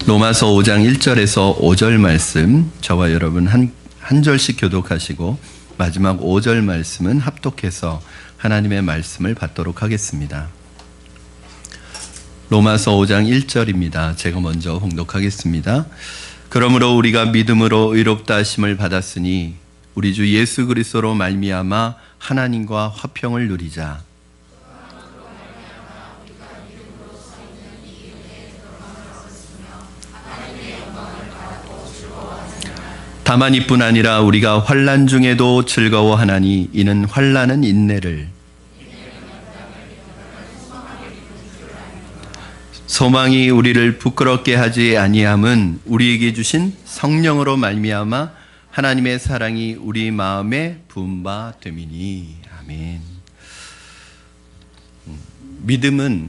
로마서 5장 1절에서 5절 말씀, 저와 여러분 한 절씩 교독하시고 마지막 5절 말씀은 합독해서 하나님의 말씀을 받도록 하겠습니다. 로마서 5장 1절입니다. 제가 먼저 봉독하겠습니다. 그러므로 우리가 믿음으로 의롭다 하심을 받았으니 우리 주 예수 그리스도로 말미암아 하나님과 화평을 누리자. 다만 이뿐 아니라 우리가 환난 중에도 즐거워하나니 이는 환난은 인내를, 소망이 우리를 부끄럽게 하지 아니함은 우리에게 주신 성령으로 말미암아 하나님의 사랑이 우리 마음에 부은 바 됨이니. 아멘. 믿음은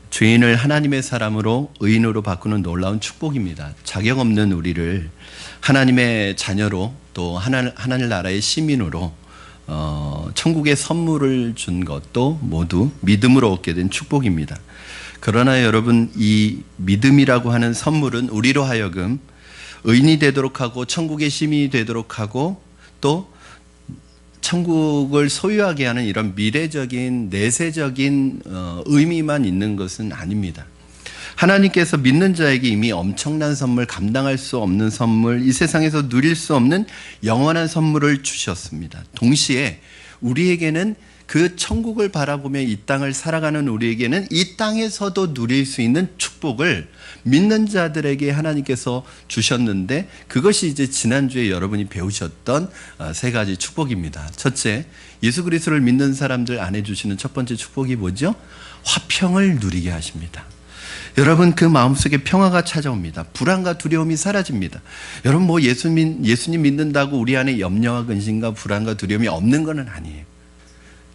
죄인을 하나님의 사람으로 의인으로 바꾸는 놀라운 축복입니다. 자격 없는 우리를 하나님의 자녀로 또 하나님 나라의 시민으로 천국의 선물을 준 것도 모두 믿음으로 얻게 된 축복입니다. 그러나 여러분, 이 믿음이라고 하는 선물은 우리로 하여금 의인이 되도록 하고 천국의 시민이 되도록 하고 또 천국을 소유하게 하는 이런 미래적인 내세적인 의미만 있는 것은 아닙니다. 하나님께서 믿는 자에게 이미 엄청난 선물, 감당할 수 없는 선물, 이 세상에서 누릴 수 없는 영원한 선물을 주셨습니다. 동시에 우리에게는 그 천국을 바라보며 이 땅을 살아가는 우리에게는 이 땅에서도 누릴 수 있는 축복을 믿는 자들에게 하나님께서 주셨는데, 그것이 이제 지난주에 여러분이 배우셨던 세 가지 축복입니다. 첫째, 예수 그리스도를 믿는 사람들 안에 주시는 첫 번째 축복이 뭐죠? 화평을 누리게 하십니다. 여러분, 그 마음속에 평화가 찾아옵니다. 불안과 두려움이 사라집니다. 여러분, 예수님 믿는다고 우리 안에 염려와 근심과 불안과 두려움이 없는 건 아니에요.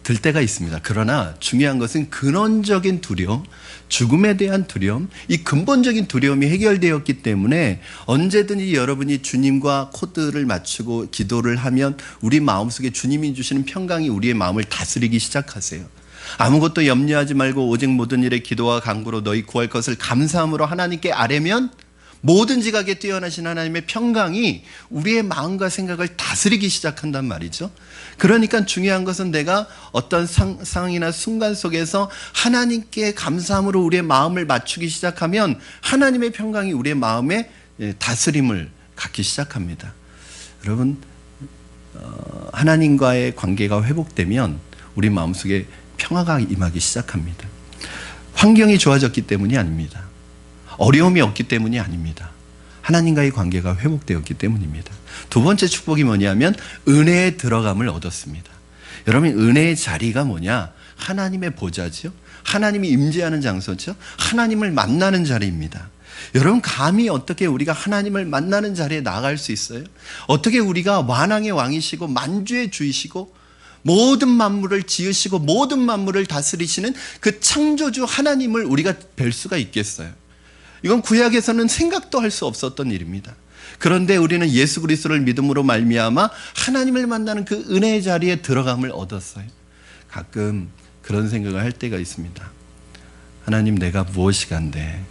들 때가 있습니다. 그러나 중요한 것은 근원적인 두려움, 죽음에 대한 두려움, 이 근본적인 두려움이 해결되었기 때문에 언제든지 여러분이 주님과 코드를 맞추고 기도를 하면 우리 마음속에 주님이 주시는 평강이 우리의 마음을 다스리기 시작하세요. 아무것도 염려하지 말고 오직 모든 일에 기도와 간구로 너희 구할 것을 감사함으로 하나님께 아뢰면 모든 지각에 뛰어나신 하나님의 평강이 우리의 마음과 생각을 다스리기 시작한단 말이죠. 그러니까 중요한 것은 내가 어떤 상황이나 순간 속에서 하나님께 감사함으로 우리의 마음을 맞추기 시작하면 하나님의 평강이 우리의 마음에 다스림을 갖기 시작합니다. 여러분, 하나님과의 관계가 회복되면 우리 마음속에 평화가 임하기 시작합니다. 환경이 좋아졌기 때문이 아닙니다. 어려움이 없기 때문이 아닙니다. 하나님과의 관계가 회복되었기 때문입니다. 두 번째 축복이 뭐냐면 은혜의 들어감을 얻었습니다. 여러분, 은혜의 자리가 뭐냐? 하나님의 보좌죠. 하나님이 임재하는 장소죠. 하나님을 만나는 자리입니다. 여러분, 감히 어떻게 우리가 하나님을 만나는 자리에 나아갈 수 있어요? 어떻게 우리가 만왕의 왕이시고 만주의 주이시고 모든 만물을 지으시고 모든 만물을 다스리시는 그 창조주 하나님을 우리가 뵐 수가 있겠어요? 이건 구약에서는 생각도 할 수 없었던 일입니다. 그런데 우리는 예수 그리스도를 믿음으로 말미암아 하나님을 만나는 그 은혜의 자리에 들어감을 얻었어요. 가끔 그런 생각을 할 때가 있습니다. 하나님, 내가 무엇이간데,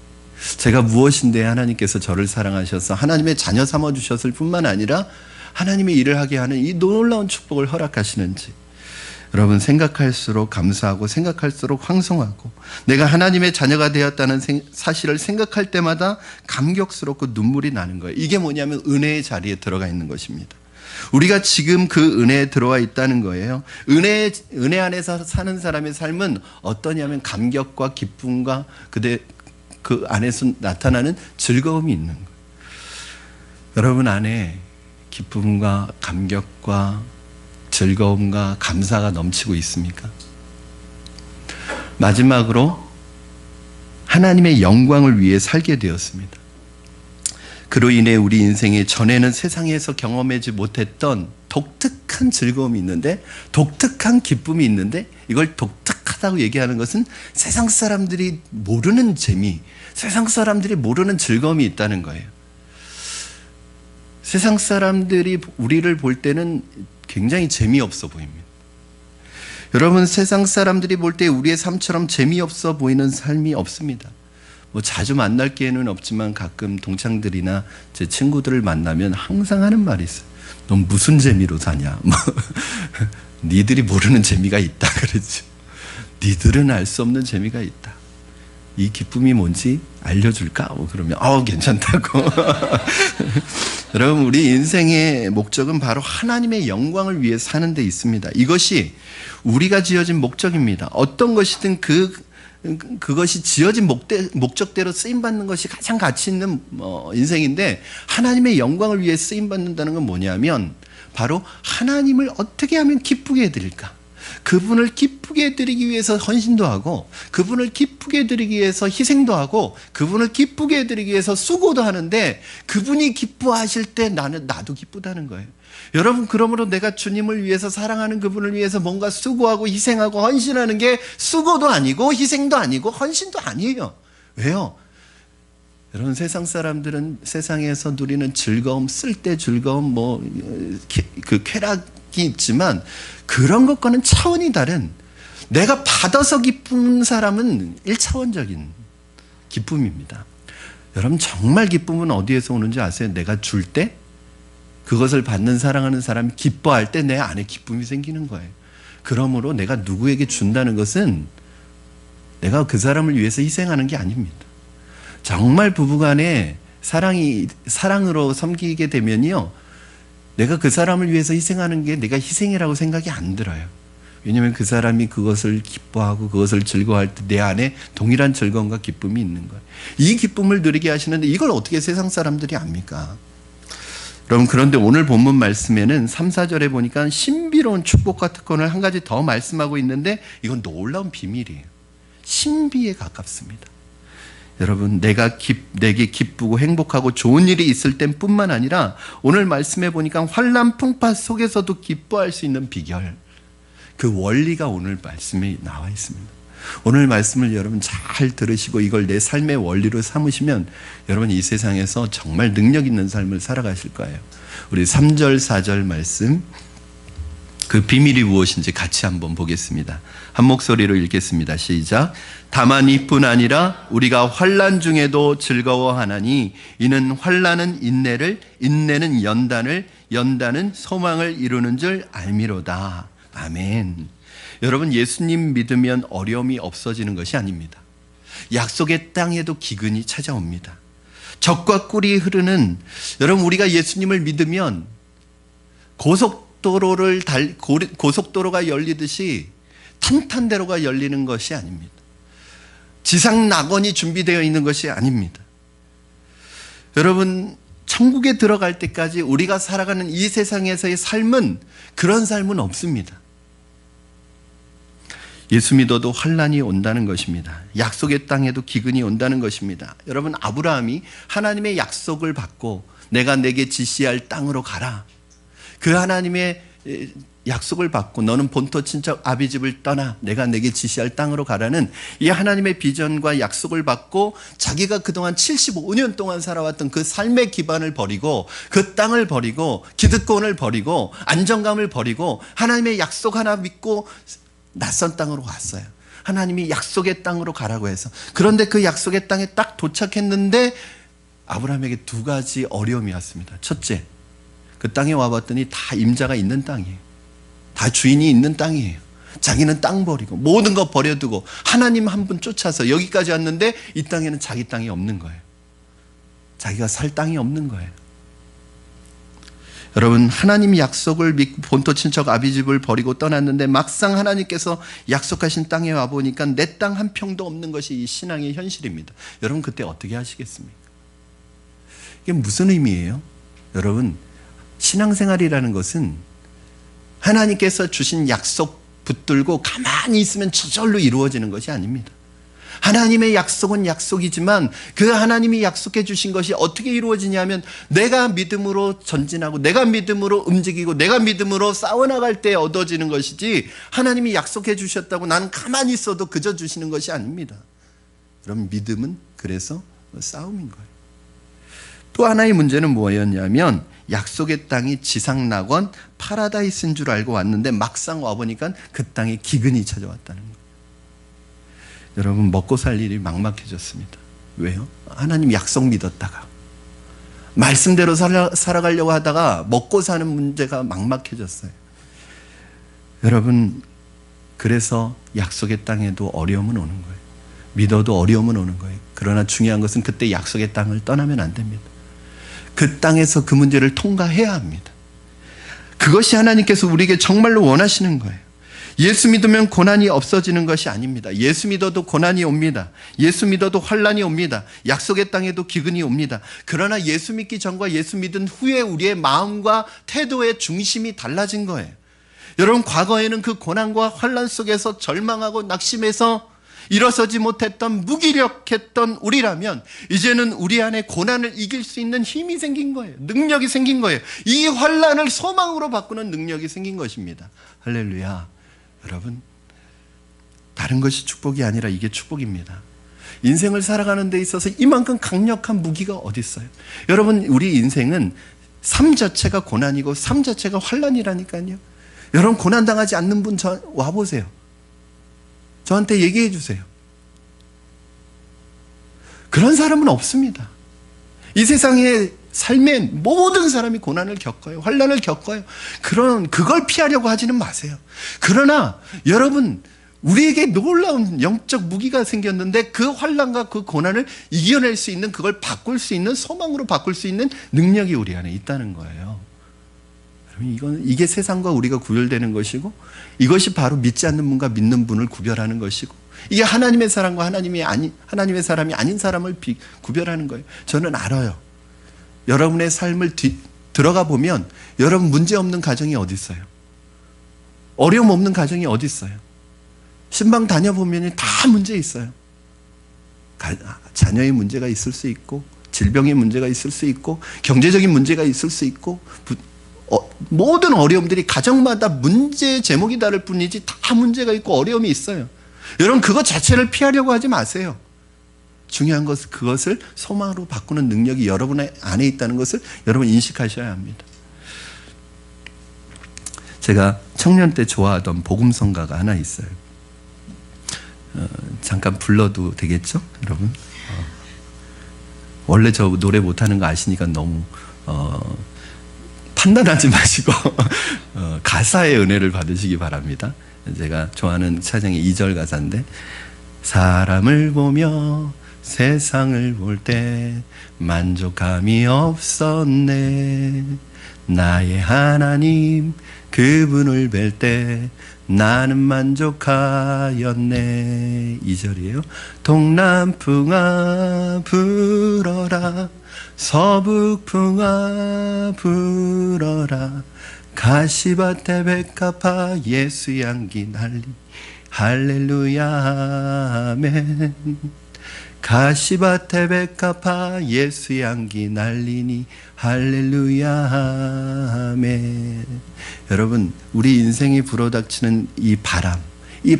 제가 무엇인데 하나님께서 저를 사랑하셔서 하나님의 자녀 삼아주셨을 뿐만 아니라 하나님의 일을 하게 하는 이 놀라운 축복을 허락하시는지. 여러분, 생각할수록 감사하고 생각할수록 황송하고 내가 하나님의 자녀가 되었다는 사실을 생각할 때마다 감격스럽고 눈물이 나는 거예요. 이게 뭐냐면 은혜의 자리에 들어가 있는 것입니다. 우리가 지금 그 은혜에 들어와 있다는 거예요. 은혜 안에서 사는 사람의 삶은 어떠냐면 감격과 기쁨과 그 안에서 나타나는 즐거움이 있는 거예요. 여러분 안에 기쁨과 감격과 즐거움과 감사가 넘치고 있습니까? 마지막으로 하나님의 영광을 위해 살게 되었습니다. 그로 인해 우리 인생에 전에는 세상에서 경험하지 못했던 독특한 즐거움이 있는데, 독특한 기쁨이 있는데, 이걸 독특하다고 얘기하는 것은 세상 사람들이 모르는 재미, 세상 사람들이 모르는 즐거움이 있다는 거예요. 세상 사람들이 우리를 볼 때는 굉장히 재미없어 보입니다. 여러분, 세상 사람들이 볼 때 우리의 삶처럼 재미없어 보이는 삶이 없습니다. 뭐 자주 만날 기회는 없지만 가끔 동창들이나 제 친구들을 만나면 항상 하는 말이 있어요. 넌 무슨 재미로 사냐? 뭐 니들이 모르는 재미가 있다 그러죠. 니들은 알 수 없는 재미가 있다. 이 기쁨이 뭔지 알려줄까? 그러면 괜찮다고. 여러분, 우리 인생의 목적은 바로 하나님의 영광을 위해 사는 데 있습니다. 이것이 우리가 지어진 목적입니다. 어떤 것이든 그것이 지어진 목적대로 쓰임받는 것이 가장 가치 있는 인생인데, 하나님의 영광을 위해 쓰임받는다는 건 뭐냐면 바로 하나님을 어떻게 하면 기쁘게 해드릴까, 그분을 기쁘게 해드리기 위해서 헌신도 하고, 그분을 기쁘게 해드리기 위해서 희생도 하고, 그분을 기쁘게 해드리기 위해서 수고도 하는데, 그분이 기뻐하실 때 나도 기쁘다는 거예요. 여러분, 그러므로 내가 주님을 위해서, 사랑하는 그분을 위해서 뭔가 수고하고 희생하고 헌신하는 게 수고도 아니고 희생도 아니고 헌신도 아니에요. 왜요? 여러분, 세상 사람들은 세상에서 누리는 즐거움, 쓸 때 즐거움, 그 쾌락이 있지만 그런 것과는 차원이 다른, 내가 받아서 기쁜 사람은 1차원적인 기쁨입니다. 여러분, 정말 기쁨은 어디에서 오는지 아세요? 내가 줄 때, 그것을 받는 사랑하는 사람이 기뻐할 때 내 안에 기쁨이 생기는 거예요. 그러므로 내가 누구에게 준다는 것은 내가 그 사람을 위해서 희생하는 게 아닙니다. 정말 부부간에 사랑으로 섬기게 되면요, 내가 그 사람을 위해서 희생하는 게 내가 희생이라고 생각이 안 들어요. 왜냐하면 그 사람이 그것을 기뻐하고 그것을 즐거워할 때 내 안에 동일한 즐거움과 기쁨이 있는 거예요. 이 기쁨을 누리게 하시는데 이걸 어떻게 세상 사람들이 압니까? 여러분, 그런데 오늘 본문 말씀에는 3, 4절에 보니까 신비로운 축복과 특권을 한 가지 더 말씀하고 있는데, 이건 놀라운 비밀이에요. 신비에 가깝습니다. 여러분, 내게 기쁘고 행복하고 좋은 일이 있을 땐 뿐만 아니라 오늘 말씀해 보니까 환난 풍파 속에서도 기뻐할 수 있는 비결, 그 원리가 오늘 말씀에 나와 있습니다. 오늘 말씀을 여러분 잘 들으시고 이걸 내 삶의 원리로 삼으시면 여러분 이 세상에서 정말 능력 있는 삶을 살아가실 거예요. 우리 3절 4절 말씀, 그 비밀이 무엇인지 같이 한번 보겠습니다. 한 목소리로 읽겠습니다. 시작. 다만 이뿐 아니라 우리가 환난 중에도 즐거워하나니 이는 환난은 인내를, 인내는 연단을, 연단은 소망을 이루는 줄 알미로다. 아멘. 여러분, 예수님 믿으면 어려움이 없어지는 것이 아닙니다. 약속의 땅에도 기근이 찾아옵니다. 적과 꿀이 흐르는, 여러분, 우리가 예수님을 믿으면 고속도로가 열리듯이 탄탄대로가 열리는 것이 아닙니다. 지상 낙원이 준비되어 있는 것이 아닙니다. 여러분, 천국에 들어갈 때까지 우리가 살아가는 이 세상에서의 삶은 그런 삶은 없습니다. 예수 믿어도 환난이 온다는 것입니다. 약속의 땅에도 기근이 온다는 것입니다. 여러분, 아브라함이 하나님의 약속을 받고 내가 내게 지시할 땅으로 가라, 그 하나님의 약속을 받고 너는 본토 친척 아비 집을 떠나 내가 내게 지시할 땅으로 가라는 이 하나님의 비전과 약속을 받고 자기가 그동안 75년 동안 살아왔던 그 삶의 기반을 버리고, 그 땅을 버리고, 기득권을 버리고, 안정감을 버리고 하나님의 약속 하나 믿고 낯선 땅으로 왔어요. 하나님이 약속의 땅으로 가라고 해서. 그런데 그 약속의 땅에 딱 도착했는데 아브라함에게 두 가지 어려움이 왔습니다. 첫째, 그 땅에 와봤더니 다 임자가 있는 땅이에요. 다 주인이 있는 땅이에요. 자기는 땅 버리고 모든 거 버려두고 하나님 한 분 쫓아서 여기까지 왔는데 이 땅에는 자기 땅이 없는 거예요. 자기가 살 땅이 없는 거예요. 여러분, 하나님 약속을 믿고 본토 친척 아비집을 버리고 떠났는데 막상 하나님께서 약속하신 땅에 와보니까 내 땅 한 평도 없는 것이 이 신앙의 현실입니다. 여러분, 그때 어떻게 하시겠습니까? 이게 무슨 의미예요? 여러분, 신앙생활이라는 것은 하나님께서 주신 약속 붙들고 가만히 있으면 저절로 이루어지는 것이 아닙니다. 하나님의 약속은 약속이지만 그 하나님이 약속해 주신 것이 어떻게 이루어지냐면 내가 믿음으로 전진하고 내가 믿음으로 움직이고 내가 믿음으로 싸워나갈 때 얻어지는 것이지, 하나님이 약속해 주셨다고 나는 가만히 있어도 그저 주시는 것이 아닙니다. 그럼 믿음은 그래서 싸움인 거예요. 또 하나의 문제는 뭐였냐면 약속의 땅이 지상 낙원 파라다이스인 줄 알고 왔는데 막상 와보니까 그 땅에 기근이 찾아왔다는 거예요. 여러분, 먹고 살 일이 막막해졌습니다. 왜요? 하나님 약속 믿었다가 말씀대로 살아가려고 하다가 먹고 사는 문제가 막막해졌어요. 여러분, 그래서 약속의 땅에도 어려움은 오는 거예요. 믿어도 어려움은 오는 거예요. 그러나 중요한 것은 그때 약속의 땅을 떠나면 안 됩니다. 그 땅에서 그 문제를 통과해야 합니다. 그것이 하나님께서 우리에게 정말로 원하시는 거예요. 예수 믿으면 고난이 없어지는 것이 아닙니다. 예수 믿어도 고난이 옵니다. 예수 믿어도 환난이 옵니다. 약속의 땅에도 기근이 옵니다. 그러나 예수 믿기 전과 예수 믿은 후에 우리의 마음과 태도의 중심이 달라진 거예요. 여러분, 과거에는 그 고난과 환난 속에서 절망하고 낙심해서 일어서지 못했던 무기력했던 우리라면 이제는 우리 안에 고난을 이길 수 있는 힘이 생긴 거예요. 능력이 생긴 거예요. 이 환난을 소망으로 바꾸는 능력이 생긴 것입니다. 할렐루야. 여러분, 다른 것이 축복이 아니라 이게 축복입니다. 인생을 살아가는 데 있어서 이만큼 강력한 무기가 어디 있어요? 여러분, 우리 인생은 삶 자체가 고난이고 삶 자체가 환난이라니까요. 여러분, 고난당하지 않는 분 와보세요. 저한테 얘기해 주세요. 그런 사람은 없습니다. 이 세상의 삶에 모든 사람이 고난을 겪어요. 환난을 겪어요. 그걸 피하려고 하지는 마세요. 그러나 여러분, 우리에게 놀라운 영적 무기가 생겼는데 그 환난과 그 고난을 이겨낼 수 있는, 그걸 바꿀 수 있는, 소망으로 바꿀 수 있는 능력이 우리 안에 있다는 거예요. 이게 세상과 우리가 구별되는 것이고, 이것이 바로 믿지 않는 분과 믿는 분을 구별하는 것이고, 이게 하나님의 사람과 하나님의 사람이 아닌 사람을 구별하는 거예요. 저는 알아요. 여러분의 삶을 들어가 보면 여러분 문제 없는 가정이 어디 있어요? 어려움 없는 가정이 어디 있어요? 신방 다녀보면 다 문제 있어요. 자녀의 문제가 있을 수 있고, 질병의 문제가 있을 수 있고, 경제적인 문제가 있을 수 있고, 모든 어려움들이 가정마다 문제의 제목이 다를 뿐이지 다 문제가 있고 어려움이 있어요. 여러분, 그것 자체를 피하려고 하지 마세요. 중요한 것은 그것을 소망으로 바꾸는 능력이 여러분 안에 있다는 것을 여러분 인식하셔야 합니다. 제가 청년 때 좋아하던 복음성가가 하나 있어요. 잠깐 불러도 되겠죠, 여러분? 원래 저 노래 못하는 거 아시니까 너무 판단하지 마시고 가사의 은혜를 받으시기 바랍니다. 제가 좋아하는 찬양의 2절 가사인데, 사람을 보며 세상을 볼 때 만족함이 없었네. 나의 하나님 그분을 뵐 때 나는 만족하였네. 2절이에요. 동남풍아 불어라, 서북풍아 불어라, 가시밭에 백합화 예수 향기 날리 할렐루야 아멘. 가시밭에 백합화 예수 향기 날리니 할렐루야 아멘. 여러분, 우리 인생이 불어닥치는 이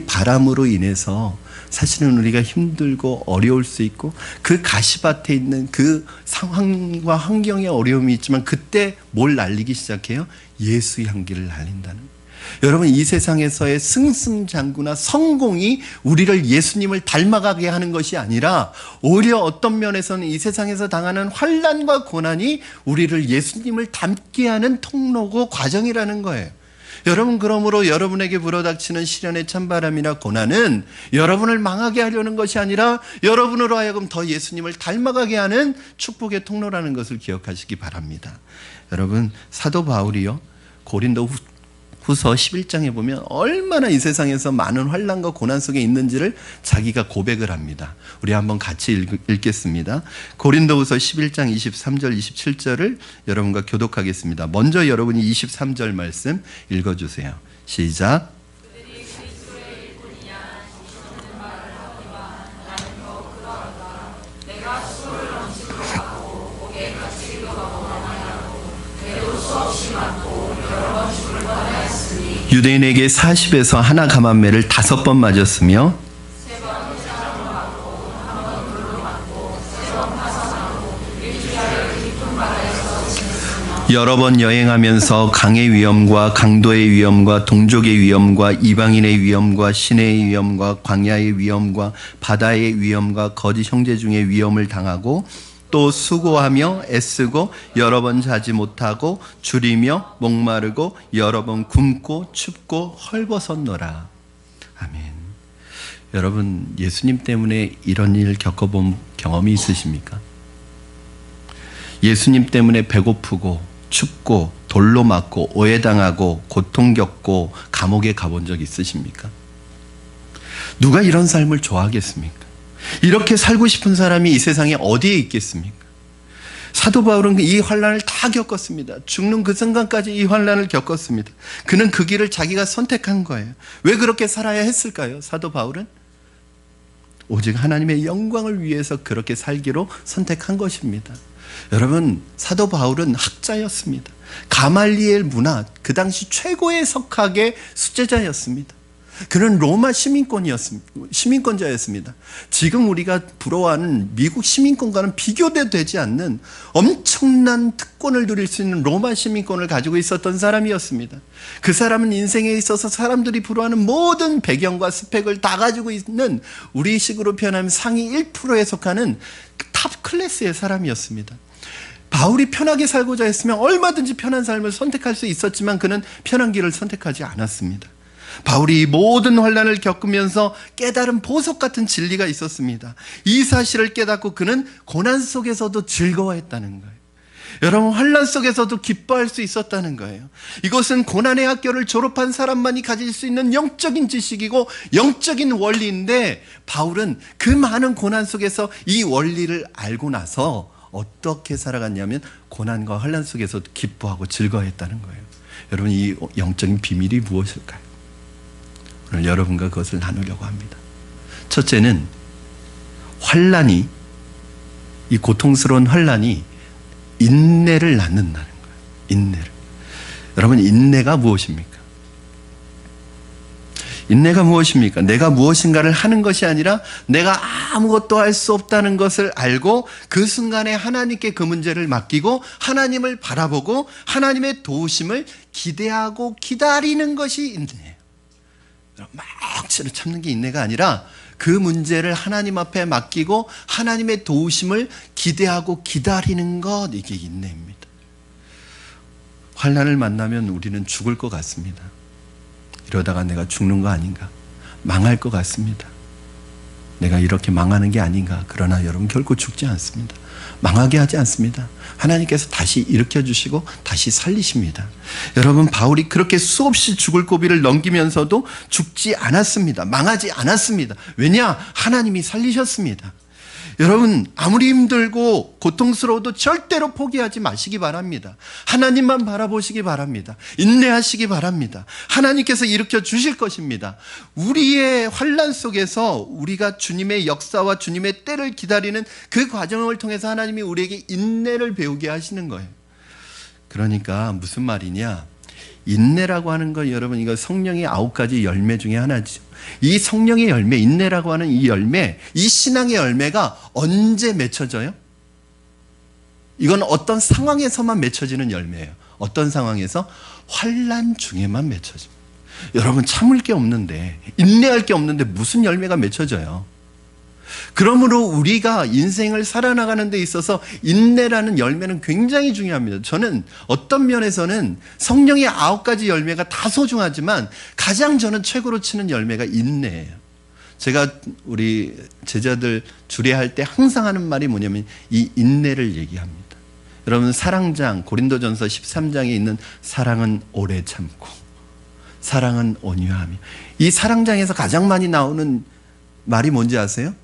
바람으로 인해서 사실은 우리가 힘들고 어려울 수 있고, 그 가시밭에 있는 그 상황과 환경에 어려움이 있지만 그때 뭘 날리기 시작해요? 예수 향기를 날린다는 거예요. 여러분, 이 세상에서의 승승장구나 성공이 우리를 예수님을 닮아가게 하는 것이 아니라 오히려 어떤 면에서는 이 세상에서 당하는 환난과 고난이 우리를 예수님을 닮게 하는 통로고 과정이라는 거예요. 여러분, 그러므로 여러분에게 불어닥치는 시련의 찬바람이나 고난은 여러분을 망하게 하려는 것이 아니라 여러분으로 하여금 더 예수님을 닮아가게 하는 축복의 통로라는 것을 기억하시기 바랍니다. 여러분, 사도 바울이요, 고린도 후서 11장에 보면 얼마나 이 세상에서 많은 환난과 고난 속에 있는지를 자기가 고백을 합니다. 우리 한번 같이 읽겠습니다. 고린도후서 11장 23절 27절을 여러분과 교독하겠습니다. 먼저 여러분이 23절 말씀 읽어주세요. 시작. 유대인에게 40에서 하나 감한매를 5번 맞았으며 여러 번 여행하면서 강의 위험과 강도의 위험과 동족의 위험과 이방인의 위험과 시내의 위험과 광야의 위험과 바다의 위험과 거짓 형제 중의 위험을 당하고 또 수고하며 애쓰고 여러 번 자지 못하고 줄이며 목마르고 여러 번 굶고 춥고 헐벗었노라. 아멘. 여러분, 예수님 때문에 이런 일 겪어본 경험이 있으십니까? 예수님 때문에 배고프고 춥고 돌로 맞고 오해당하고 고통 겪고 감옥에 가본 적 있으십니까? 누가 이런 삶을 좋아하겠습니까? 이렇게 살고 싶은 사람이 이 세상에 어디에 있겠습니까? 사도 바울은 이 환난을 다 겪었습니다. 죽는 그 순간까지 이 환난을 겪었습니다. 그는 그 길을 자기가 선택한 거예요. 왜 그렇게 살아야 했을까요? 사도 바울은 오직 하나님의 영광을 위해서 그렇게 살기로 선택한 것입니다. 여러분, 사도 바울은 학자였습니다. 가말리엘 문화, 그 당시 최고의 석학의 수제자였습니다. 그는 로마 시민권자였습니다. 지금 우리가 부러워하는 미국 시민권과는 비교도 되지 않는 엄청난 특권을 누릴 수 있는 로마 시민권을 가지고 있었던 사람이었습니다. 그 사람은 인생에 있어서 사람들이 부러워하는 모든 배경과 스펙을 다 가지고 있는, 우리식으로 표현하면 상위 1%에 속하는 탑 클래스의 사람이었습니다. 바울이 편하게 살고자 했으면 얼마든지 편한 삶을 선택할 수 있었지만 그는 편한 길을 선택하지 않았습니다. 바울이 이 모든 환난을 겪으면서 깨달은 보석 같은 진리가 있었습니다. 이 사실을 깨닫고 그는 고난 속에서도 즐거워했다는 거예요. 여러분, 환난 속에서도 기뻐할 수 있었다는 거예요. 이것은 고난의 학교를 졸업한 사람만이 가질 수 있는 영적인 지식이고 영적인 원리인데, 바울은 그 많은 고난 속에서 이 원리를 알고 나서 어떻게 살아갔냐면 고난과 환난 속에서도 기뻐하고 즐거워했다는 거예요. 여러분, 이 영적인 비밀이 무엇일까요? 오늘 여러분과 그것을 나누려고 합니다. 첫째는 환난이, 이 고통스러운 환난이 인내를 낳는다는 거예요. 인내를. 여러분, 인내가 무엇입니까? 인내가 무엇입니까? 내가 무엇인가를 하는 것이 아니라 내가 아무것도 할 수 없다는 것을 알고 그 순간에 하나님께 그 문제를 맡기고 하나님을 바라보고 하나님의 도우심을 기대하고 기다리는 것이 인내예요. 막 참는 게 인내가 아니라 그 문제를 하나님 앞에 맡기고 하나님의 도우심을 기대하고 기다리는 것, 이게 인내입니다. 환난을 만나면 우리는 죽을 것 같습니다. 이러다가 내가 죽는 거 아닌가, 망할 것 같습니다. 내가 이렇게 망하는 게 아닌가. 그러나 여러분, 결코 죽지 않습니다. 망하게 하지 않습니다. 하나님께서 다시 일으켜주시고 다시 살리십니다. 여러분, 바울이 그렇게 수없이 죽을 고비를 넘기면서도 죽지 않았습니다. 망하지 않았습니다. 왜냐? 하나님이 살리셨습니다. 여러분, 아무리 힘들고 고통스러워도 절대로 포기하지 마시기 바랍니다. 하나님만 바라보시기 바랍니다. 인내하시기 바랍니다. 하나님께서 일으켜 주실 것입니다. 우리의 환난 속에서 우리가 주님의 역사와 주님의 때를 기다리는 그 과정을 통해서 하나님이 우리에게 인내를 배우게 하시는 거예요. 그러니까 무슨 말이냐? 인내라고 하는 건 여러분, 이거 성령의 9가지 열매 중에 하나죠. 이 성령의 열매, 인내라고 하는 이 열매, 이 신앙의 열매가 언제 맺혀져요? 이건 어떤 상황에서만 맺혀지는 열매예요. 어떤 상황에서? 환난 중에만 맺혀집니다. 여러분, 참을 게 없는데, 인내할 게 없는데 무슨 열매가 맺혀져요? 그러므로 우리가 인생을 살아나가는 데 있어서 인내라는 열매는 굉장히 중요합니다. 저는 어떤 면에서는 성령의 9가지 열매가 다 소중하지만 가장 저는 최고로 치는 열매가 인내예요. 제가 우리 제자들 주례할 때 항상 하는 말이 뭐냐면 이 인내를 얘기합니다. 여러분, 사랑장, 고린도전서 13장에 있는 사랑은 오래 참고 사랑은 온유하며, 이 사랑장에서 가장 많이 나오는 말이 뭔지 아세요?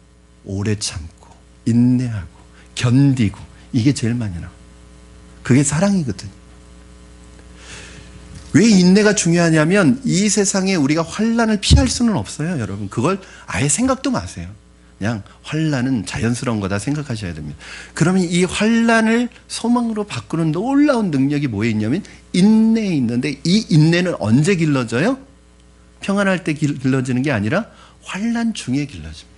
오래 참고 인내하고 견디고, 이게 제일 많이 나와요. 그게 사랑이거든요. 왜 인내가 중요하냐면 이 세상에 우리가 환난을 피할 수는 없어요. 여러분, 그걸 아예 생각도 마세요. 그냥 환난은 자연스러운 거다 생각하셔야 됩니다. 그러면 이 환난을 소망으로 바꾸는 놀라운 능력이 뭐에 있냐면 인내에 있는데, 이 인내는 언제 길러져요? 평안할 때 길러지는 게 아니라 환난 중에 길러집니다.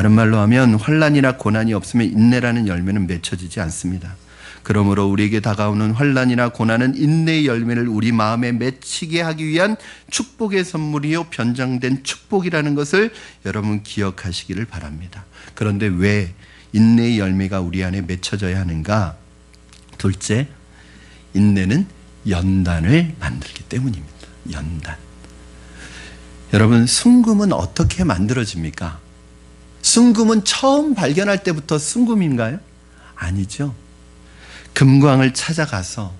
다른 말로 하면 환난이나 고난이 없으면 인내라는 열매는 맺혀지지 않습니다. 그러므로 우리에게 다가오는 환난이나 고난은 인내의 열매를 우리 마음에 맺히게 하기 위한 축복의 선물이요 변장된 축복이라는 것을 여러분 기억하시기를 바랍니다. 그런데 왜 인내의 열매가 우리 안에 맺혀져야 하는가? 둘째, 인내는 연단을 만들기 때문입니다. 연단. 여러분, 순금은 어떻게 만들어집니까? 순금은 처음 발견할 때부터 순금인가요? 아니죠. 금광을 찾아가서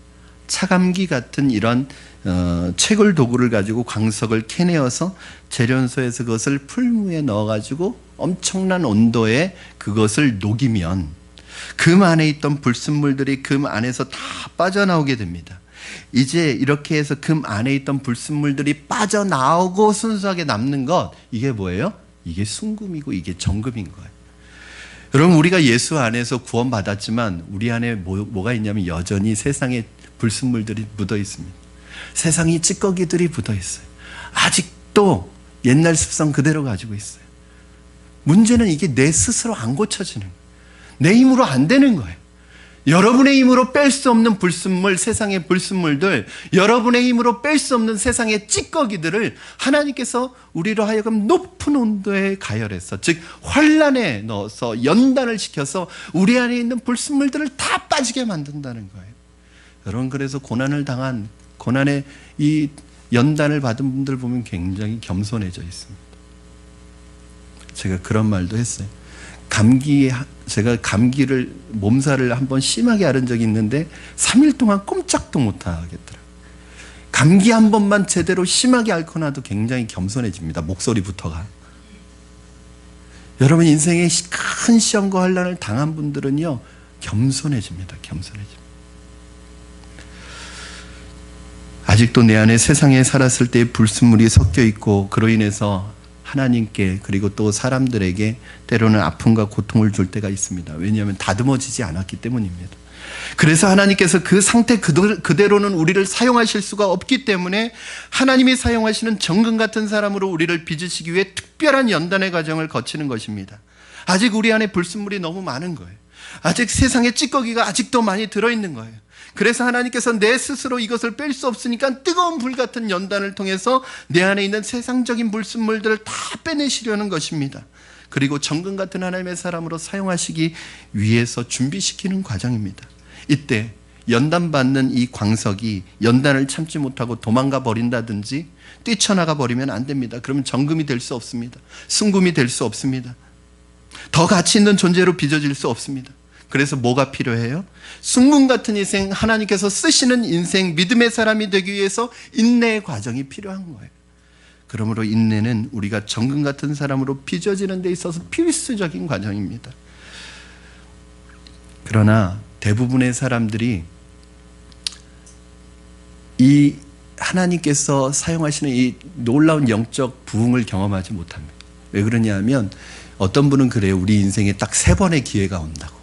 차감기 같은 이런 채굴 도구를 가지고 광석을 캐내어서 재련소에서 그것을 풀무에 넣어가지고 엄청난 온도에 그것을 녹이면 금 안에 있던 불순물들이 금 안에서 다 빠져나오게 됩니다. 이제 이렇게 해서 금 안에 있던 불순물들이 빠져나오고 순수하게 남는 것, 이게 뭐예요? 이게 순금이고 이게 정금인 거예요. 여러분, 우리가 예수 안에서 구원받았지만 우리 안에 뭐가 있냐면 여전히 세상에 불순물들이 묻어 있습니다. 세상이 찌꺼기들이 묻어 있어요. 아직도 옛날 습성 그대로 가지고 있어요. 문제는 이게 내 스스로 안 고쳐지는 거예요. 내 힘으로 안 되는 거예요. 여러분의 힘으로 뺄 수 없는 불순물, 세상의 불순물들, 여러분의 힘으로 뺄 수 없는 세상의 찌꺼기들을 하나님께서 우리로 하여금 높은 온도에 가열해서, 즉 환란에 넣어서 연단을 시켜서 우리 안에 있는 불순물들을 다 빠지게 만든다는 거예요. 여러분, 그래서 고난의 이 연단을 받은 분들 보면 굉장히 겸손해져 있습니다. 제가 그런 말도 했어요. 제가 감기를, 몸살을 한번 심하게 앓은 적이 있는데 3일 동안 꼼짝도 못 하겠더라고요. 감기 한 번만 제대로 심하게 앓고 나도 굉장히 겸손해집니다. 목소리부터가. 여러분, 인생에 큰 시험과 환난을 당한 분들은요, 겸손해집니다. 겸손해집니다. 아직도 내 안에 세상에 살았을 때의 불순물이 섞여 있고 그로 인해서 하나님께 그리고 또 사람들에게 때로는 아픔과 고통을 줄 때가 있습니다. 왜냐하면 다듬어지지 않았기 때문입니다. 그래서 하나님께서 그 상태 그대로는 우리를 사용하실 수가 없기 때문에 하나님이 사용하시는 정금 같은 사람으로 우리를 빚으시기 위해 특별한 연단의 과정을 거치는 것입니다. 아직 우리 안에 불순물이 너무 많은 거예요. 아직 세상에 찌꺼기가 아직도 많이 들어있는 거예요. 그래서 하나님께서 내 스스로 이것을 뺄 수 없으니까 뜨거운 불 같은 연단을 통해서 내 안에 있는 세상적인 불순물들을 다 빼내시려는 것입니다. 그리고 정금 같은 하나님의 사람으로 사용하시기 위해서 준비시키는 과정입니다. 이때 연단받는 이 광석이 연단을 참지 못하고 도망가 버린다든지 뛰쳐나가 버리면 안 됩니다. 그러면 정금이 될 수 없습니다. 순금이 될 수 없습니다. 더 가치 있는 존재로 빚어질 수 없습니다. 그래서 뭐가 필요해요? 순금 같은 인생, 하나님께서 쓰시는 인생, 믿음의 사람이 되기 위해서 인내의 과정이 필요한 거예요. 그러므로 인내는 우리가 정금 같은 사람으로 빚어지는 데 있어서 필수적인 과정입니다. 그러나 대부분의 사람들이 이 하나님께서 사용하시는 이 놀라운 영적 부흥을 경험하지 못합니다. 왜 그러냐면 어떤 분은 그래요. 우리 인생에 딱 3번의 기회가 온다고.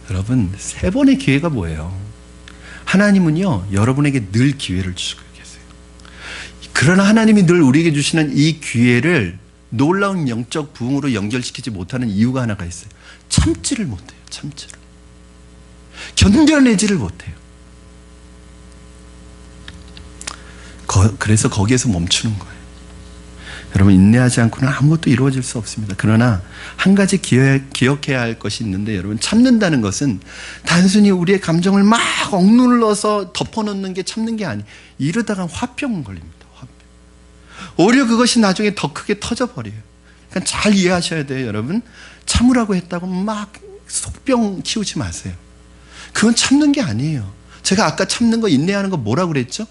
여러분, 3번의 기회가 뭐예요? 하나님은요, 여러분에게 늘 기회를 주시고 계세요. 그러나 하나님이 늘 우리에게 주시는 이 기회를 놀라운 영적 부흥으로 연결시키지 못하는 이유가 하나가 있어요. 참지를 못해요. 참지를. 견뎌내지를 못해요. 그래서 거기에서 멈추는 거예요. 여러분, 인내하지 않고는 아무것도 이루어질 수 없습니다. 그러나 한 가지 기억해야 할 것이 있는데, 여러분, 참는다는 것은 단순히 우리의 감정을 막 억눌러서 덮어놓는 게 참는 게 아니에요. 이러다가 화병 걸립니다. 화병. 오히려 그것이 나중에 더 크게 터져버려요. 그러니까 잘 이해하셔야 돼요. 여러분, 참으라고 했다고 막 속병 키우지 마세요. 그건 참는 게 아니에요. 제가 아까 참는 거, 인내하는 거 뭐라고 그랬죠?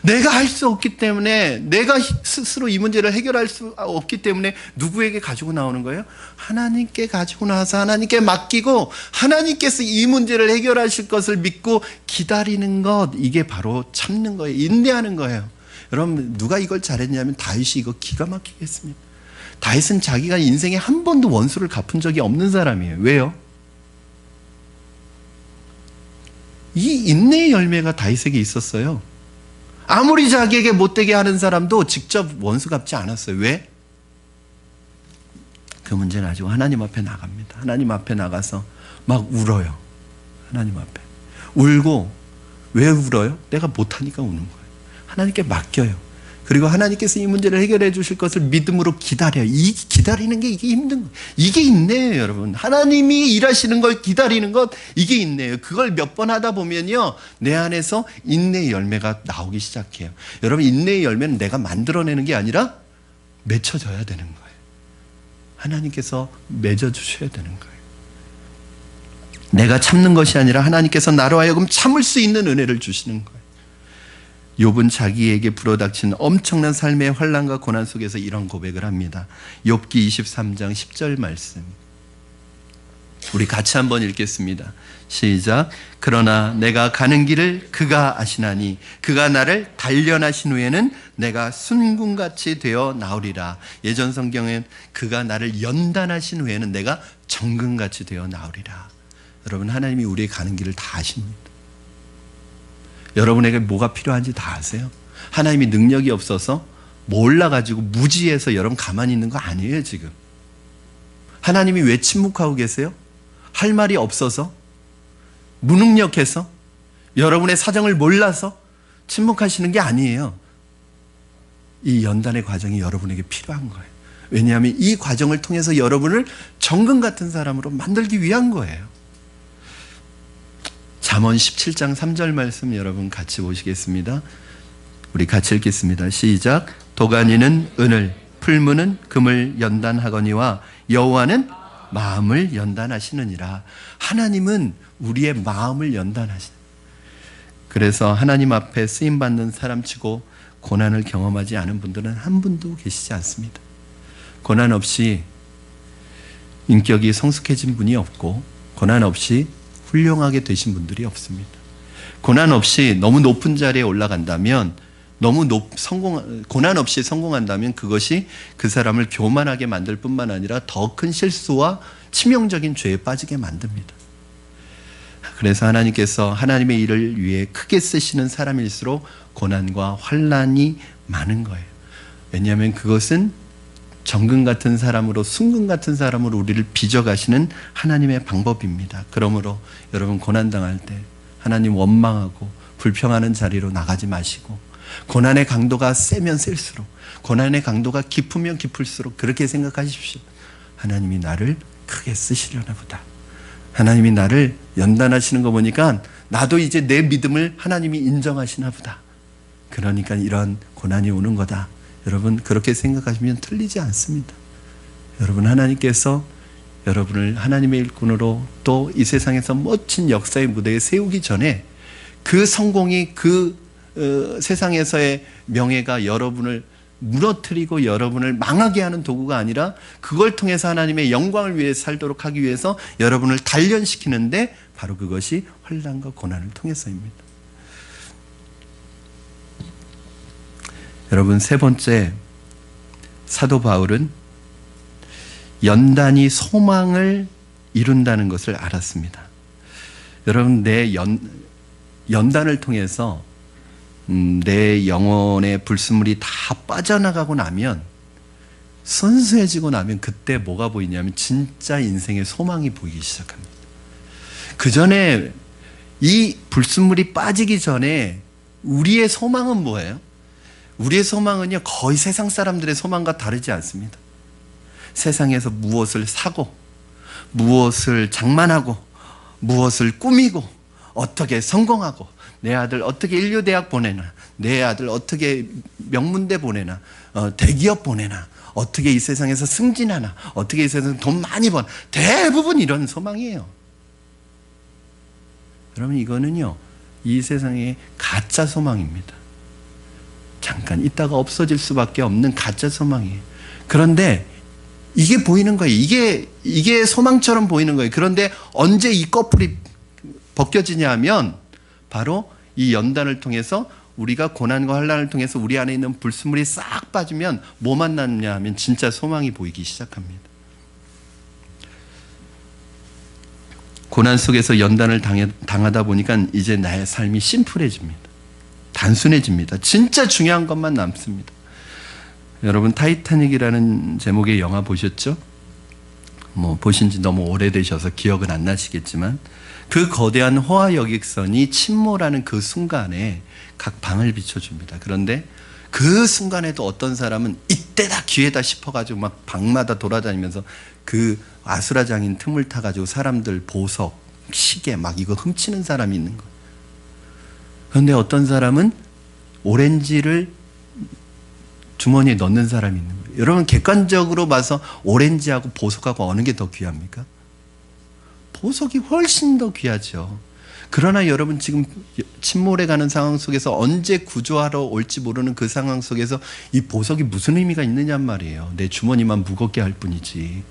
내가 할 수 없기 때문에, 내가 스스로 이 문제를 해결할 수 없기 때문에 누구에게 가지고 나오는 거예요? 하나님께 가지고 나와서 하나님께 맡기고 하나님께서 이 문제를 해결하실 것을 믿고 기다리는 것, 이게 바로 참는 거예요. 인내하는 거예요. 여러분, 누가 이걸 잘했냐면 다윗이 이거 기가 막히게 했습니다. 다윗은 자기가 인생에 한 번도 원수를 갚은 적이 없는 사람이에요. 왜요? 이 인내의 열매가 다윗에게 있었어요. 아무리 자기에게 못되게 하는 사람도 직접 원수 갚지 않았어요. 왜? 그 문제는 가지고 하나님 앞에 나갑니다. 하나님 앞에 나가서 막 울어요. 하나님 앞에 울고, 왜 울어요? 내가 못하니까 우는 거예요. 하나님께 맡겨요. 그리고 하나님께서 이 문제를 해결해 주실 것을 믿음으로 기다려요. 이 기다리는 게 이게 힘든 거예요. 이게 인내예요, 여러분. 하나님이 일하시는 걸 기다리는 것, 이게 인내예요. 그걸 몇 번 하다 보면요, 내 안에서 인내의 열매가 나오기 시작해요. 여러분, 인내의 열매는 내가 만들어내는 게 아니라 맺혀져야 되는 거예요. 하나님께서 맺어주셔야 되는 거예요. 내가 참는 것이 아니라 하나님께서 나로 하여금 참을 수 있는 은혜를 주시는 거예요. 욥은 자기에게 불어닥친 엄청난 삶의 환난과 고난 속에서 이런 고백을 합니다. 욥기 23장 10절 말씀, 우리 같이 한번 읽겠습니다. 시작. 그러나 내가 가는 길을 그가 아시나니 그가 나를 단련하신 후에는 내가 순금같이 되어 나오리라. 예전 성경엔 그가 나를 연단하신 후에는 내가 정금같이 되어 나오리라. 여러분, 하나님이 우리의 가는 길을 다 아십니다. 여러분에게 뭐가 필요한지 다 아세요. 하나님이 능력이 없어서 몰라가지고 무지해서 여러분 가만히 있는 거 아니에요. 지금 하나님이 왜 침묵하고 계세요? 할 말이 없어서? 무능력해서? 여러분의 사정을 몰라서 침묵하시는 게 아니에요. 이 연단의 과정이 여러분에게 필요한 거예요. 왜냐하면 이 과정을 통해서 여러분을 정금 같은 사람으로 만들기 위한 거예요. 잠언 17장 3절 말씀 여러분 같이 보시겠습니다. 우리 같이 읽겠습니다. 시작. 도가니는 은을, 풀무는 금을 연단하거니와 여호와는 마음을 연단하시느니라. 하나님은 우리의 마음을 연단하시는. 그래서 하나님 앞에 쓰임받는 사람치고 고난을 경험하지 않은 분들은 한 분도 계시지 않습니다. 고난 없이 인격이 성숙해진 분이 없고, 고난 없이 훌륭하게 되신 분들이 없습니다. 고난 없이 너무 높은 자리에 올라간다면, 고난 없이 성공한다면 그것이 그 사람을 교만하게 만들 뿐만 아니라 더 큰 실수와 치명적인 죄에 빠지게 만듭니다. 그래서 하나님께서 하나님의 일을 위해 크게 쓰시는 사람일수록 고난과 환난이 많은 거예요. 왜냐하면 그것은 정금 같은 사람으로, 순금 같은 사람으로 우리를 빚어가시는 하나님의 방법입니다. 그러므로 여러분, 고난당할 때 하나님 원망하고 불평하는 자리로 나가지 마시고, 고난의 강도가 세면 셀수록, 고난의 강도가 깊으면 깊을수록 그렇게 생각하십시오. 하나님이 나를 크게 쓰시려나 보다. 하나님이 나를 연단하시는 거 보니까 나도 이제 내 믿음을 하나님이 인정하시나 보다. 그러니까 이런 고난이 오는 거다. 여러분, 그렇게 생각하시면 틀리지 않습니다. 여러분, 하나님께서 여러분을 하나님의 일꾼으로 또 이 세상에서 멋진 역사의 무대에 세우기 전에 그 성공이, 그 세상에서의 명예가 여러분을 무너뜨리고 여러분을 망하게 하는 도구가 아니라 그걸 통해서 하나님의 영광을 위해 살도록 하기 위해서 여러분을 단련시키는데, 바로 그것이 환난과 고난을 통해서입니다. 여러분, 세 번째, 사도 바울은 연단이 소망을 이룬다는 것을 알았습니다. 여러분, 내 연단을 통해서 내 영혼의 불순물이 다 빠져나가고 나면, 순수해지고 나면 그때 뭐가 보이냐면 진짜 인생의 소망이 보이기 시작합니다. 그 전에, 이 불순물이 빠지기 전에 우리의 소망은 뭐예요? 우리의 소망은요, 거의 세상 사람들의 소망과 다르지 않습니다. 세상에서 무엇을 사고, 무엇을 장만하고, 무엇을 꾸미고, 어떻게 성공하고, 내 아들 어떻게 인류대학 보내나, 내 아들 어떻게 명문대 보내나, 대기업 보내나, 어떻게 이 세상에서 승진하나, 어떻게 이 세상에서 돈 많이 번, 대부분 이런 소망이에요. 여러분, 이거는요, 이 세상의 가짜 소망입니다. 잠깐 있다가 없어질 수밖에 없는 가짜 소망이에요. 그런데 이게 보이는 거예요. 이게 소망처럼 보이는 거예요. 그런데 언제 이 꺼풀이 벗겨지냐 하면, 바로 이 연단을 통해서, 우리가 고난과 환난을 통해서 우리 안에 있는 불순물이 싹 빠지면 뭐만 남냐 하면 진짜 소망이 보이기 시작합니다. 고난 속에서 연단을 당하다 보니까 이제 나의 삶이 심플해집니다. 단순해집니다. 진짜 중요한 것만 남습니다. 여러분, 타이타닉이라는 제목의 영화 보셨죠? 보신 지 너무 오래되셔서 기억은 안 나시겠지만 그 거대한 호화 여객선이 침몰하는 그 순간에 각 방을 비춰줍니다. 그런데 그 순간에도 어떤 사람은 이때다 기회다 싶어가지고 막 방마다 돌아다니면서 그 아수라장인 틈을 타가지고 사람들 보석, 시계 막 이거 훔치는 사람이 있는 거예요. 그런데 어떤 사람은 오렌지를 주머니에 넣는 사람이 있는 거예요. 여러분 객관적으로 봐서 오렌지하고 보석하고 어느 게 더 귀합니까? 보석이 훨씬 더 귀하죠. 그러나 여러분 지금 침몰해 가는 상황 속에서 언제 구조하러 올지 모르는 그 상황 속에서 이 보석이 무슨 의미가 있느냐 말이에요. 내 주머니만 무겁게 할 뿐이지.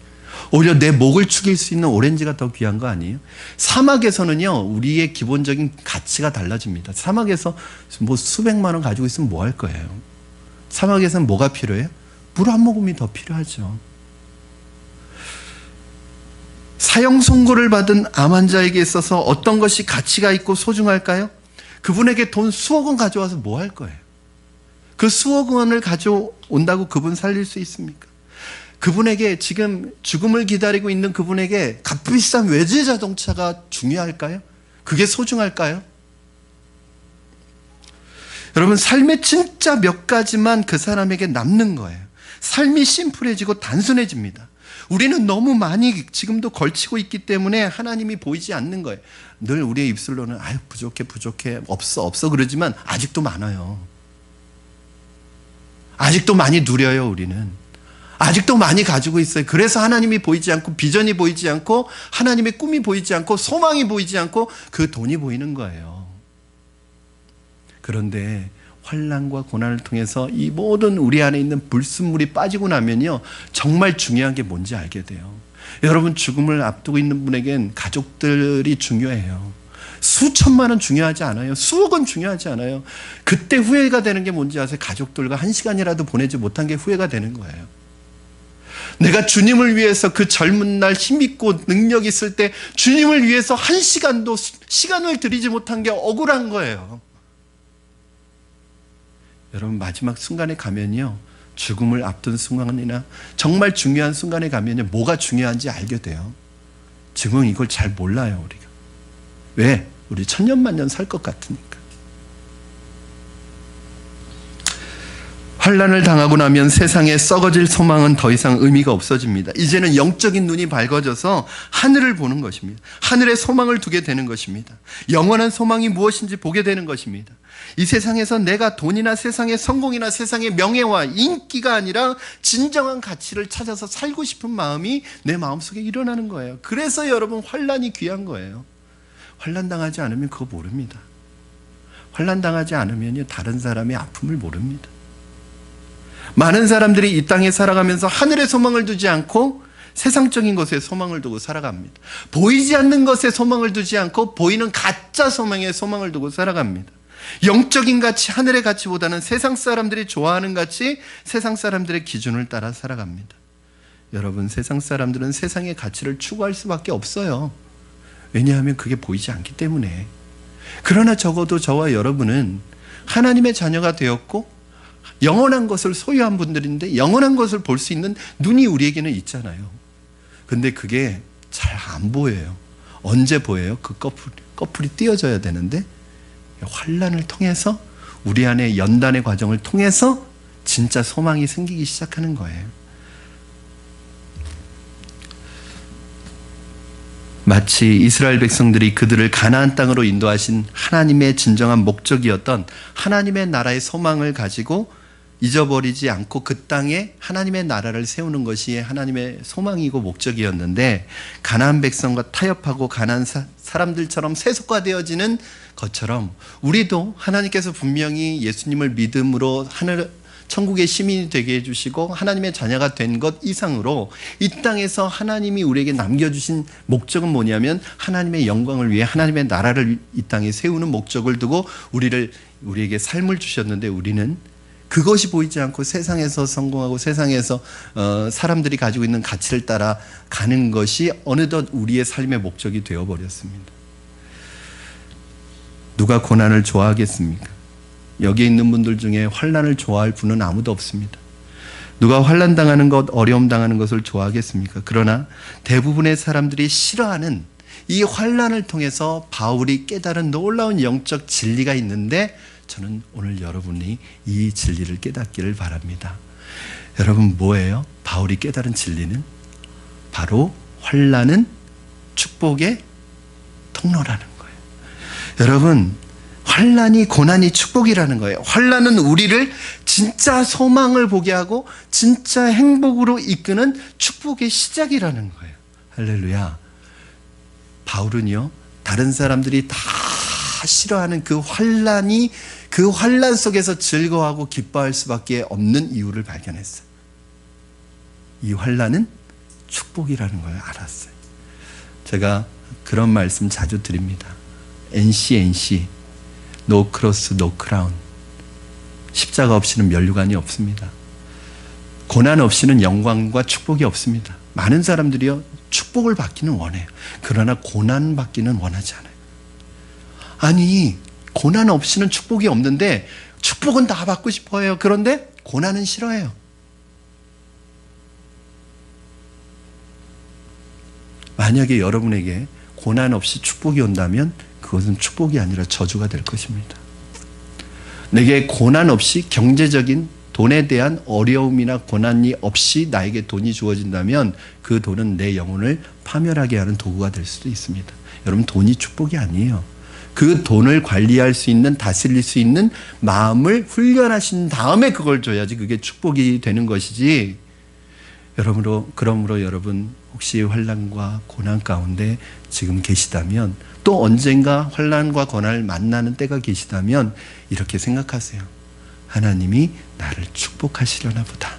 오히려 내 목을 축일 수 있는 오렌지가 더 귀한 거 아니에요? 사막에서는요, 우리의 기본적인 가치가 달라집니다. 사막에서 수백만 원 가지고 있으면 뭐 할 거예요? 사막에서는 뭐가 필요해요? 물 한 모금이 더 필요하죠. 사형 선고를 받은 암 환자에게 있어서 어떤 것이 가치가 있고 소중할까요? 그분에게 돈 수억 원 가져와서 뭐 할 거예요? 그 수억 원을 가져온다고 그분 살릴 수 있습니까? 그분에게 지금 죽음을 기다리고 있는 그분에게 값비싼 외제 자동차가 중요할까요? 그게 소중할까요? 여러분 삶의 진짜 몇 가지만 그 사람에게 남는 거예요. 삶이 심플해지고 단순해집니다. 우리는 너무 많이 지금도 걸치고 있기 때문에 하나님이 보이지 않는 거예요. 늘 우리의 입술로는 아유 부족해 없어 그러지만 아직도 많아요. 아직도 많이 누려요. 우리는 아직도 많이 가지고 있어요. 그래서 하나님이 보이지 않고 비전이 보이지 않고 하나님의 꿈이 보이지 않고 소망이 보이지 않고 그 돈이 보이는 거예요. 그런데 환난과 고난을 통해서 이 모든 우리 안에 있는 불순물이 빠지고 나면요, 정말 중요한 게 뭔지 알게 돼요. 여러분 죽음을 앞두고 있는 분에겐 가족들이 중요해요. 수천만 원 중요하지 않아요. 수억 원 중요하지 않아요. 그때 후회가 되는 게 뭔지 아세요? 가족들과 한 시간이라도 보내지 못한 게 후회가 되는 거예요. 내가 주님을 위해서 그 젊은 날 힘있고 능력 있을 때 주님을 위해서 한 시간도 시간을 들이지 못한 게 억울한 거예요. 여러분 마지막 순간에 가면요, 죽음을 앞둔 순간이나 정말 중요한 순간에 가면요, 뭐가 중요한지 알게 돼요. 지금은 이걸 잘 몰라요. 우리가 왜? 우리 천년만년 살 것 같으니까. 환난을 당하고 나면 세상에 썩어질 소망은 더 이상 의미가 없어집니다. 이제는 영적인 눈이 밝아져서 하늘을 보는 것입니다. 하늘에 소망을 두게 되는 것입니다. 영원한 소망이 무엇인지 보게 되는 것입니다. 이 세상에서 내가 돈이나 세상의 성공이나 세상의 명예와 인기가 아니라 진정한 가치를 찾아서 살고 싶은 마음이 내 마음속에 일어나는 거예요. 그래서 여러분 환난이 귀한 거예요. 환난 당하지 않으면 그거 모릅니다. 환난 당하지 않으면요, 다른 사람의 아픔을 모릅니다. 많은 사람들이 이 땅에 살아가면서 하늘의 소망을 두지 않고 세상적인 것에 소망을 두고 살아갑니다. 보이지 않는 것에 소망을 두지 않고 보이는 가짜 소망에 소망을 두고 살아갑니다. 영적인 가치, 하늘의 가치보다는 세상 사람들이 좋아하는 가치, 세상 사람들의 기준을 따라 살아갑니다. 여러분, 세상 사람들은 세상의 가치를 추구할 수밖에 없어요. 왜냐하면 그게 보이지 않기 때문에. 그러나 적어도 저와 여러분은 하나님의 자녀가 되었고 영원한 것을 소유한 분들인데 영원한 것을 볼 수 있는 눈이 우리에게는 있잖아요. 근데 그게 잘 안 보여요. 언제 보여요? 그 꺼풀이 띄어져야 되는데 환난을 통해서 우리 안에 연단의 과정을 통해서 진짜 소망이 생기기 시작하는 거예요. 마치 이스라엘 백성들이 그들을 가나안 땅으로 인도하신 하나님의 진정한 목적이었던 하나님의 나라의 소망을 가지고 잊어버리지 않고 그 땅에 하나님의 나라를 세우는 것이 하나님의 소망이고 목적이었는데, 가나안 백성과 타협하고 가나안 사람들처럼 세속화되어지는 것처럼 우리도 하나님께서 분명히 예수님을 믿음으로 천국의 시민이 되게 해주시고 하나님의 자녀가 된 것 이상으로 이 땅에서 하나님이 우리에게 남겨주신 목적은 뭐냐면 하나님의 영광을 위해 하나님의 나라를 이 땅에 세우는 목적을 두고 우리에게 삶을 주셨는데, 우리는 그것이 보이지 않고 세상에서 성공하고 세상에서 사람들이 가지고 있는 가치를 따라 가는 것이 어느덧 우리의 삶의 목적이 되어버렸습니다. 누가 고난을 좋아하겠습니까? 여기 있는 분들 중에 환난을 좋아할 분은 아무도 없습니다. 누가 환난 당하는 것, 어려움 당하는 것을 좋아하겠습니까? 그러나 대부분의 사람들이 싫어하는 이 환난을 통해서 바울이 깨달은 놀라운 영적 진리가 있는데, 저는 오늘 여러분이 이 진리를 깨닫기를 바랍니다. 여러분, 뭐예요? 바울이 깨달은 진리는 바로 환난은 축복의 통로라는 거예요. 여러분, 환난이, 고난이 축복이라는 거예요. 환난은 우리를 진짜 소망을 보게 하고 진짜 행복으로 이끄는 축복의 시작이라는 거예요. 할렐루야. 바울은요, 다른 사람들이 다 싫어하는 그 환난이, 그 환난 속에서 즐거워하고 기뻐할 수밖에 없는 이유를 발견했어요. 이 환난은 축복이라는 걸 알았어요. 제가 그런 말씀 자주 드립니다. NC No cross, no crown. 십자가 없이는 면류관이 없습니다. 고난 없이는 영광과 축복이 없습니다. 많은 사람들이요, 축복을 받기는 원해요. 그러나 고난 받기는 원하지 않아요. 아니, 고난 없이는 축복이 없는데 축복은 다 받고 싶어요. 그런데 고난은 싫어해요. 만약에 여러분에게 고난 없이 축복이 온다면 그것은 축복이 아니라 저주가 될 것입니다. 내게 고난 없이 경제적인 돈에 대한 어려움이나 고난이 없이 나에게 돈이 주어진다면 그 돈은 내 영혼을 파멸하게 하는 도구가 될 수도 있습니다. 여러분, 돈이 축복이 아니에요. 그 돈을 관리할 수 있는, 다스릴 수 있는 마음을 훈련하신 다음에 그걸 줘야지 그게 축복이 되는 것이지. 그러므로 여러분, 혹시 환난과 고난 가운데 지금 계시다면, 또 언젠가 환난과 고난을 만나는 때가 계시다면 이렇게 생각하세요. 하나님이 나를 축복하시려나 보다.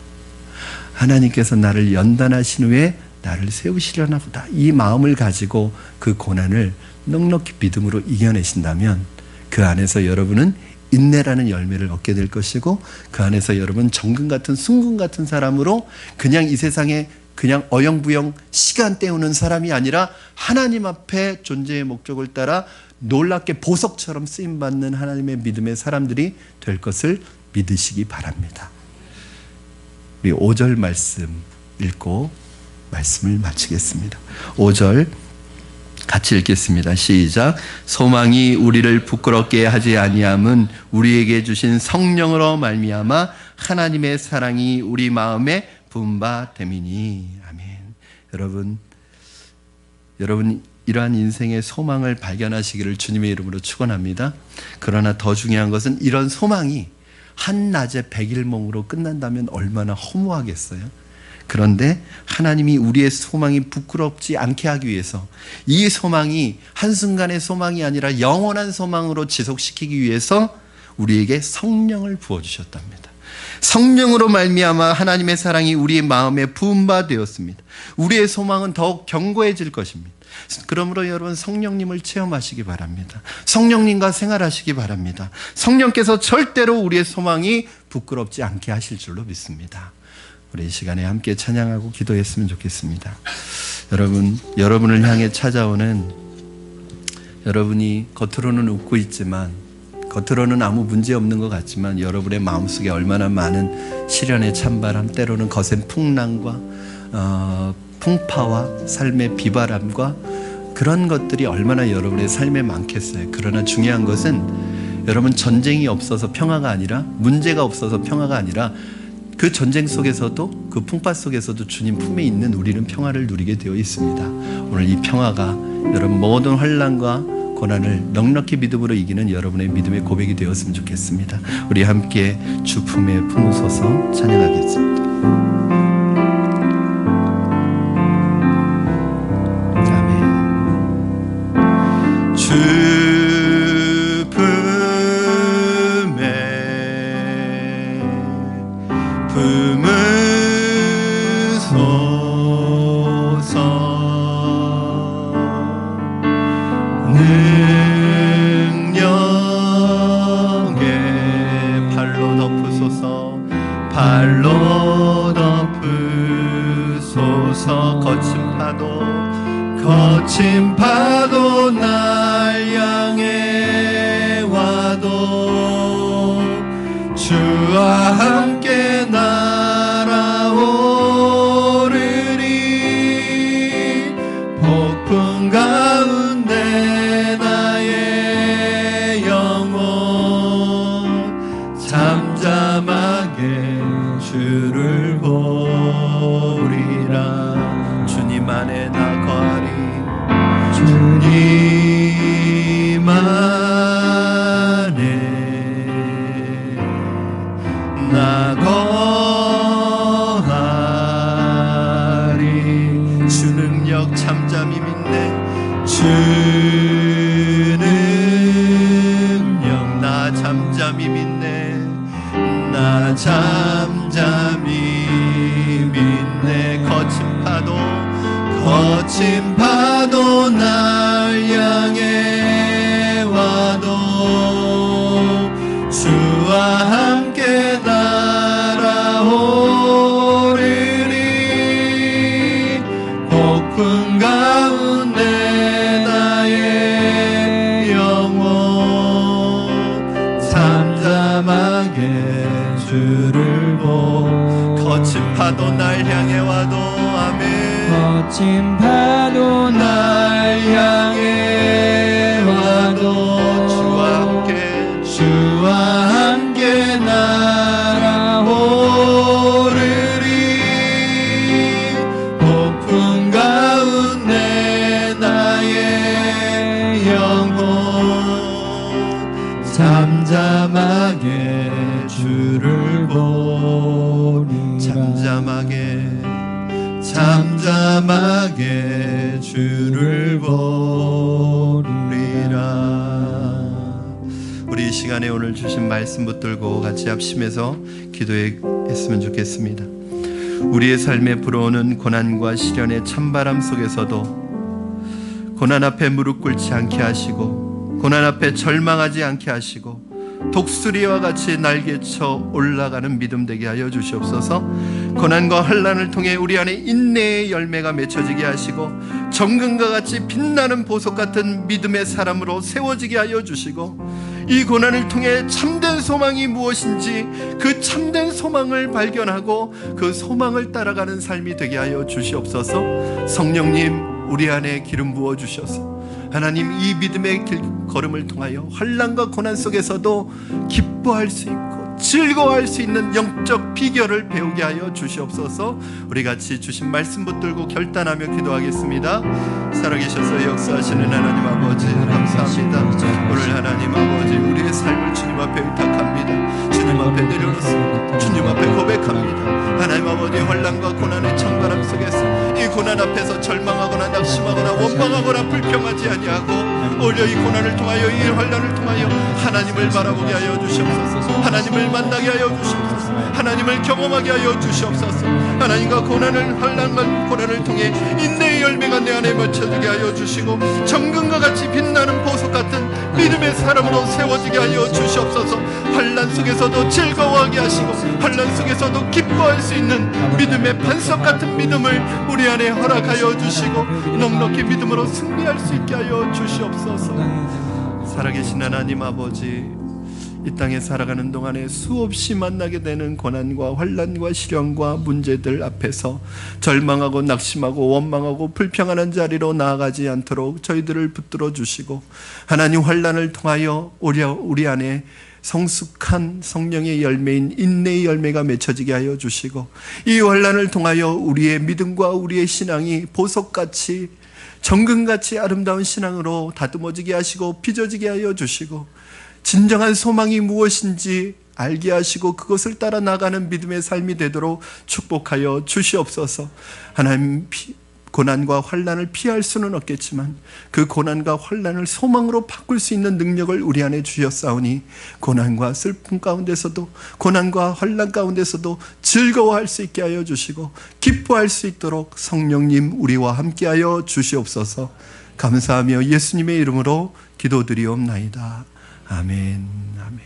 하나님께서 나를 연단하신 후에 나를 세우시려나 보다. 이 마음을 가지고 그 고난을 넉넉히 믿음으로 이겨내신다면 그 안에서 여러분은 인내라는 열매를 얻게 될 것이고, 그 안에서 여러분 정금 같은 순금 같은 사람으로 그냥 이 세상에 그냥 어영부영 시간 때우는 사람이 아니라 하나님 앞에 존재의 목적을 따라 놀랍게 보석처럼 쓰임받는 하나님의 믿음의 사람들이 될 것을 믿으시기 바랍니다. 우리 5절 말씀 읽고 말씀을 마치겠습니다. 5절 같이 읽겠습니다. 시작. 소망이 우리를 부끄럽게 하지 아니함은 우리에게 주신 성령으로 말미암아 하나님의 사랑이 우리 마음에 부은 바 됨이니. 아멘. 여러분 이러한 인생의 소망을 발견하시기를 주님의 이름으로 축원합니다. 그러나 더 중요한 것은 이런 소망이 한낮에 100일몽으로 끝난다면 얼마나 허무하겠어요. 그런데 하나님이 우리의 소망이 부끄럽지 않게 하기 위해서 이 소망이 한순간의 소망이 아니라 영원한 소망으로 지속시키기 위해서 우리에게 성령을 부어주셨답니다. 성령으로 말미암아 하나님의 사랑이 우리의 마음에 부은 바 되었습니다. 우리의 소망은 더욱 견고해질 것입니다. 그러므로 여러분 성령님을 체험하시기 바랍니다. 성령님과 생활하시기 바랍니다. 성령께서 절대로 우리의 소망이 부끄럽지 않게 하실 줄로 믿습니다. 우리 이 시간에 함께 찬양하고 기도했으면 좋겠습니다. 여러분을 향해 찾아오는, 여러분이 겉으로는 웃고 있지만, 겉으로는 아무 문제 없는 것 같지만 여러분의 마음속에 얼마나 많은 시련의 찬바람, 때로는 거센 풍랑과 풍파와 삶의 비바람과 그런 것들이 얼마나 여러분의 삶에 많겠어요. 그러나 중요한 것은 여러분 전쟁이 없어서 평화가 아니라, 문제가 없어서 평화가 아니라 그 전쟁 속에서도, 그 풍파 속에서도 주님 품에 있는 우리는 평화를 누리게 되어 있습니다. 오늘 이 평화가 여러분 모든 환난과 고난을 넉넉히 믿음으로 이기는 여러분의 믿음의 고백이 되었으면 좋겠습니다. 우리 함께 주 품에 품으소서 찬양하겠습니다. 아멘. 주 품에 품으소서 능력의 발로 덮으소서, 발로 덮으소서. 거친 파도 날 향해 와도 주와 함께 날아 주를 보리라. 주님 안에 나 거하리. 주님 안에 나 거하리. 주 능력 잠잠히 믿네. 주 능력 나 잠잠히 믿네. 나 잠잠히 믿네. 거친 파도 날 향해 와도 주와 함께 날아오르리. 폭풍 가운데 나의 영혼 잠잠하게 주를 보. 거친 파도 날 향해 와도 아멘. 거친 파도 날 향해 와도 주와 함께 날아오르리. 폭풍 가운데 나의 영혼 잠잠하게 주를 보리라. 잠잠하게 주를 보리라. 우리 이 시간에 오늘 주신 말씀 붙들고 같이 합심해서 기도했으면 좋겠습니다. 우리의 삶에 불어오는 고난과 시련의 찬바람 속에서도 고난 앞에 무릎 꿇지 않게 하시고, 고난 앞에 절망하지 않게 하시고, 독수리와 같이 날개쳐 올라가는 믿음 되게 하여 주시옵소서. 고난과 환난을 통해 우리 안에 인내의 열매가 맺혀지게 하시고, 정금과 같이 빛나는 보석 같은 믿음의 사람으로 세워지게 하여 주시고, 이 고난을 통해 참된 소망이 무엇인지 그 참된 소망을 발견하고 그 소망을 따라가는 삶이 되게 하여 주시옵소서. 성령님, 우리 안에 기름 부어 주셔서 하나님, 이 믿음의 걸음을 통하여 환난과 고난 속에서도 기뻐할 수 있고 즐거워할 수 있는 영적 비결을 배우게 하여 주시옵소서. 우리 같이 주신 말씀 붙들고 결단하며 기도하겠습니다. 살아계셔서 역사하시는 하나님 아버지, 감사합니다. 오늘 하나님 아버지, 우리의 삶을 주님 앞에 의탁합니다. 주님 앞에 내려놓습니다. 주님 앞에 고백합니다. 하나님 아버지, 환난과 고난의 찬바람 속에서 이 고난 앞에서 절망하거나 낙심하거나 원망하거나 불평하지 아니하고, 오히려 이 고난을 통하여, 이 환난을 통하여 하나님을 바라보게 하여 주시옵소서. 하나님을 만나게 하여 주시옵소서. 하나님을 경험하게 하여 주시옵소서. 하나님과 고난을, 환난과 고난을 통해 인내의 열매가 내 안에 맺혀지게 하여 주시고, 정금과 같이 빛나는 보석 같은 믿음의 사람으로 세워지게 하여 주시옵소서. 환난 속에서도 즐거워하게 하시고, 환난 속에서도 기뻐할 수 있는 믿음의 반석 같은 믿음을 우리 안에 허락하여 주시고, 넉넉히 믿음으로 승리할 수 있게 하여 주시옵소서. 살아계신 하나님 아버지, 이 땅에 살아가는 동안에 수없이 만나게 되는 고난과 환난과 시련과 문제들 앞에서 절망하고 낙심하고 원망하고 불평하는 자리로 나아가지 않도록 저희들을 붙들어 주시고, 하나님 환난을 통하여 우리 안에 성숙한 성령의 열매인 인내의 열매가 맺혀지게 하여 주시고, 이 환난을 통하여 우리의 믿음과 우리의 신앙이 보석같이 정금같이 아름다운 신앙으로 다듬어지게 하시고 빚어지게 하여 주시고, 진정한 소망이 무엇인지 알게 하시고 그것을 따라 나가는 믿음의 삶이 되도록 축복하여 주시옵소서. 하나님, 고난과 환난을 피할 수는 없겠지만 그 고난과 환난을 소망으로 바꿀 수 있는 능력을 우리 안에 주셨사오니, 고난과 슬픔 가운데서도, 고난과 환난 가운데서도 즐거워할 수 있게 하여 주시고 기뻐할 수 있도록 성령님 우리와 함께하여 주시옵소서. 감사하며 예수님의 이름으로 기도드리옵나이다. 아멘. 아멘.